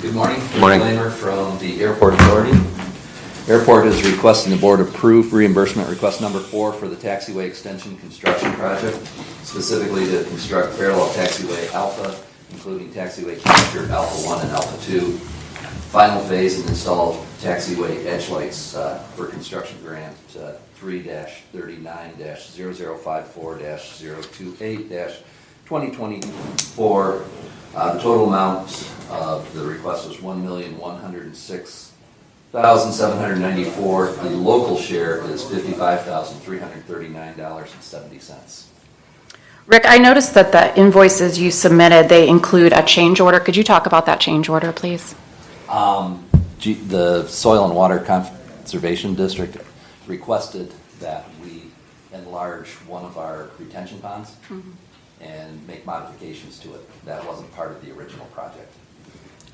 Good morning. Good morning. Disclaimer from the Airport Authority. Airport is requesting the board approve reimbursement request number 4 for the taxiway extension construction project, specifically to construct parallel taxiway Alpha, including taxiway connector Alpha 1 and Alpha 2, final phase and install taxiway edge lights for construction grant 3-39-0054-028-2024. The total amount of the request was $1,106,794. The local share is $55,339.70. Rick, I noticed that the invoices you submitted, they include a change order. Could you talk about that change order, please? The Soil and Water Conservation District requested that we enlarge one of our retention ponds and make modifications to it. That wasn't part of the original project.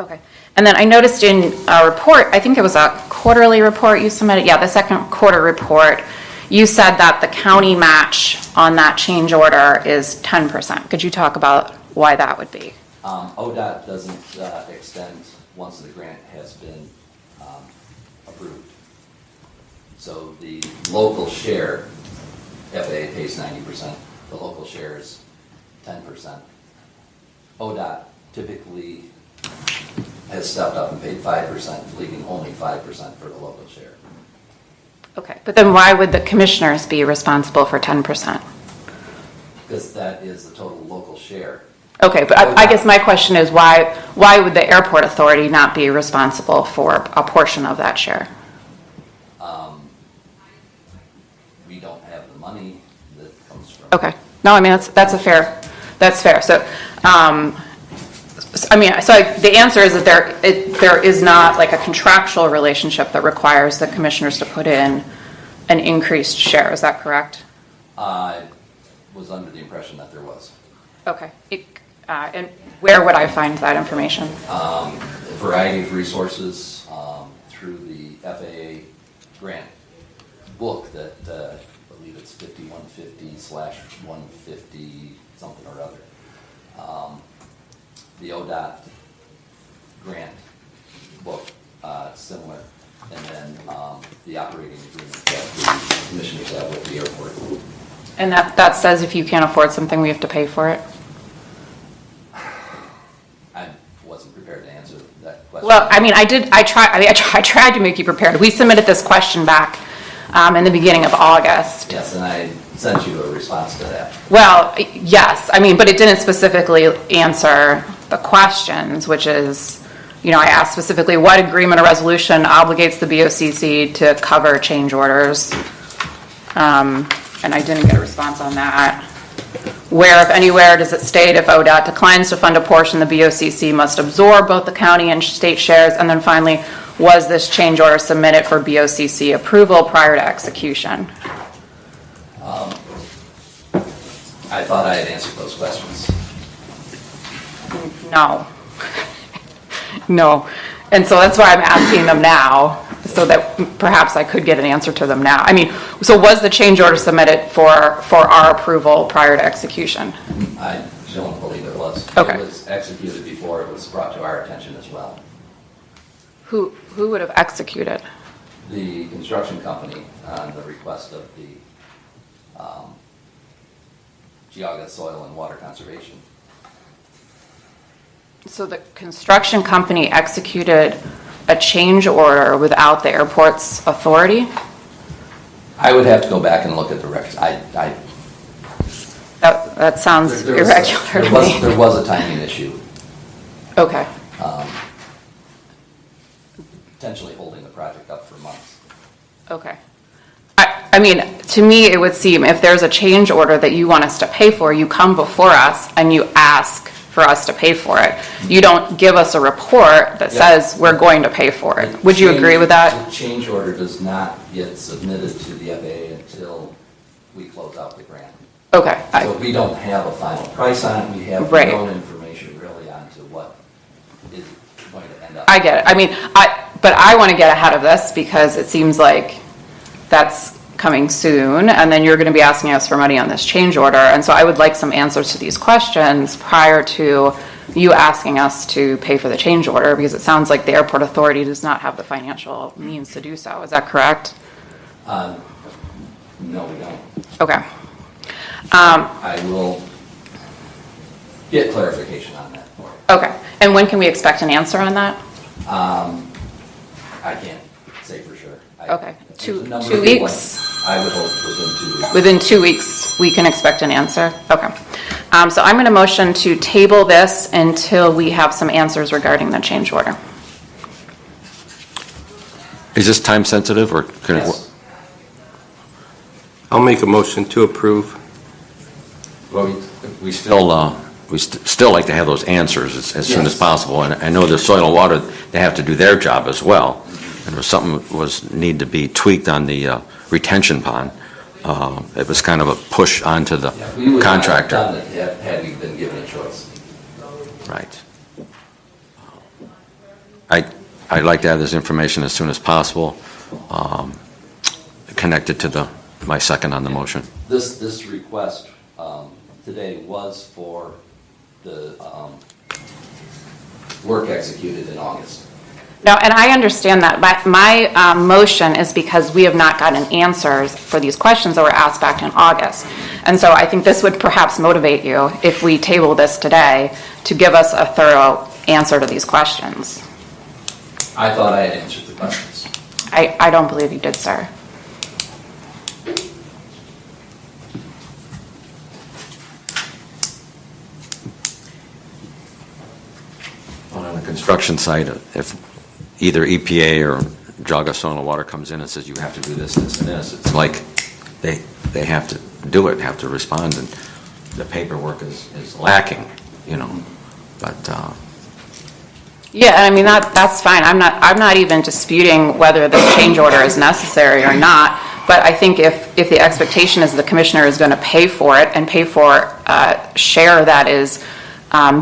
Okay. And then I noticed in a report, I think it was a quarterly report you submitted, the second quarter report, you said that the county match on that change order is 10%. Could you talk about why that would be? ODOT doesn't extend once the grant has been approved. So the local share, FAA pays 90%, the local share is 10%. ODOT typically has stepped up and paid 5%, leaving only 5% for the local share. Okay, but then why would the commissioners be responsible for 10%? Because that is the total local share. Okay, but I guess my question is why would the airport authority not be responsible for a portion of that share? We don't have the money that comes from. Okay, no, I mean that's fair. So, the answer is that there is not like a contractual relationship that requires the commissioners to put in an increased share. Is that correct? I was under the impression that there was. Okay. And where would I find that information? A variety of resources through the FAA grant book that I believe it's 5150/150 something or other. The ODOT grant book, similar, and then the operating agreement that the commissioners have with the airport. And that says if you can't afford something, we have to pay for it? I wasn't prepared to answer that question. Well, I mean, I tried to make you prepared. We submitted this question back in the beginning of August. Yes, and I sent you a response to that. Well, yes, I mean, but it didn't specifically answer the questions, which is, I asked specifically what agreement or resolution obligates the BOCC to cover change orders, and I didn't get a response on that. Where, if anywhere, does it state if ODOT declines to fund a portion, the BOCC must absorb both the county and state shares? And then finally, was this change order submitted for BOCC approval prior to execution? I thought I had answered those questions. No. No. And so that's why I'm asking them now, so that perhaps I could get an answer to them now. I mean, so was the change order submitted for our approval prior to execution? I don't believe it was. Okay. It was executed before it was brought to our attention as well. Who would have executed? The construction company on the request of the Geauga Soil and Water Conservation. So the construction company executed a change order without the airport's authority? I would have to go back and look at the records. That sounds irregular to me. There was a timing issue. Okay. Potentially holding the project up for months. Okay. I mean, to me, it would seem if there's a change order that you want us to pay for, you come before us and you ask for us to pay for it. You don't give us a report that says we're going to pay for it. Would you agree with that? The change order does not get submitted to the FAA until we close out the grant. Okay. So we don't have a final price on it. We have no information really on to what is going to end up. I get it. I mean, but I want to get ahead of this because it seems like that's coming soon, and then you're going to be asking us for money on this change order. And so I would like some answers to these questions prior to you asking us to pay for the change order, because it sounds like the airport authority does not have the financial means to do so. Is that correct? No, we don't. Okay. I will get clarification on that for you. Okay. And when can we expect an answer on that? I can't say for sure. Okay. There's a number 2 of people weeks? I would hope within 2 weeks. Within 2 weeks, we can expect an answer? Okay. So I'm going to motion to table this until we have some answers regarding the change order. Is this time sensitive or can it? Yes. I'll make a motion to approve. Well, we still like to have those answers as soon as Yes. possible. And I know the soil and water, they have to do their job as well. And if something need to be tweaked on the retention pond, it was kind of a push onto the Yeah, we would not have contractor. done it had we been given a choice. Right. I'd like to have this information as soon as possible, connected to my second on the motion. This request today was for the work executed in August. No, and I understand that, but my motion is because we have not gotten answers for these questions that were asked back in August. And so I think this would perhaps motivate you, if we table this today, to give us a thorough answer to these questions. I thought I had answered the questions. I don't believe you did, sir. On the construction site, if either EPA or Jaga Soil and Water comes in and says you have to do this, this, and this, it's like they have to do it, have to respond, and the paperwork is lacking, you know. But Yeah, I mean, that's fine. I'm not even disputing whether this change order is necessary or not. But I think if the expectation is the commissioner is going to pay for it and pay for a share that is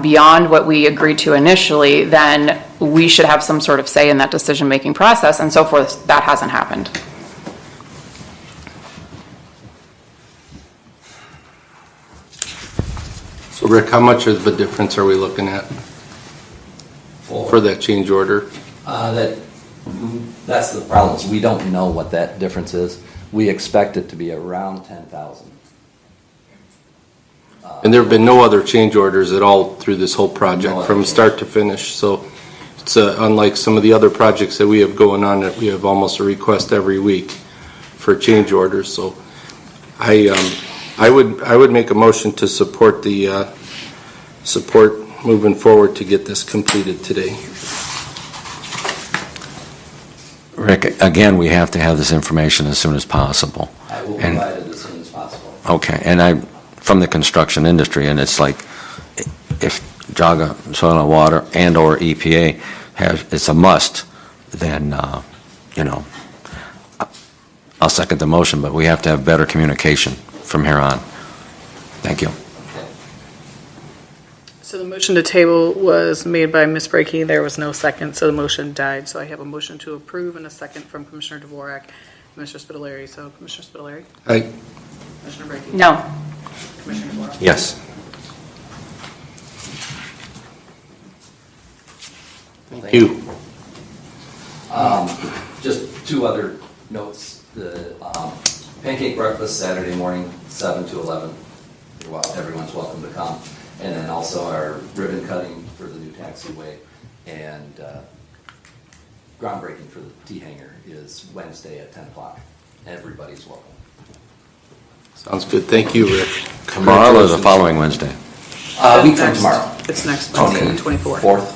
beyond what we agreed to initially, then we should have some sort of say in that decision-making process, and so forth. That hasn't happened. So Rick, how much of a difference are we looking at for that change order? That's the problem, is we don't know what that difference is. We expect it to be around 10,000. And there have been no other change orders at all through this whole project from start to finish. So it's unlike some of the other projects that we have going on, that we have almost a request every week for change orders. So I would make a motion to support moving forward to get this completed today. Rick, again, we have to have this information as soon as possible. I will provide it as soon as possible. Okay, and from the construction industry, and it's like, if Jaga Soil and Water and/or EPA it's a must, then, I'll second the motion, but we have to have better communication from here on. Thank you. So the motion to table was made by Ms. Brackey. There was no second, so the motion died. So I have a motion to approve and a second from Commissioner Dvorak and Mr. Spitaleri. So Commissioner Spitaleri? Aye. Commissioner Brackey? No. Commissioner Dvorak? Yes. Thank you. Just two other notes. The pancake breakfast Saturday morning, 7 to 11. Everyone's welcome to come. And then also our ribbon cutting for the new taxiway and groundbreaking for the T-hanger is Wednesday at 10 o'clock. Everybody's welcome. Sounds good. Thank you, Rick. Tomorrow or the following Wednesday? A week from tomorrow. It's next Wednesday, the 24th.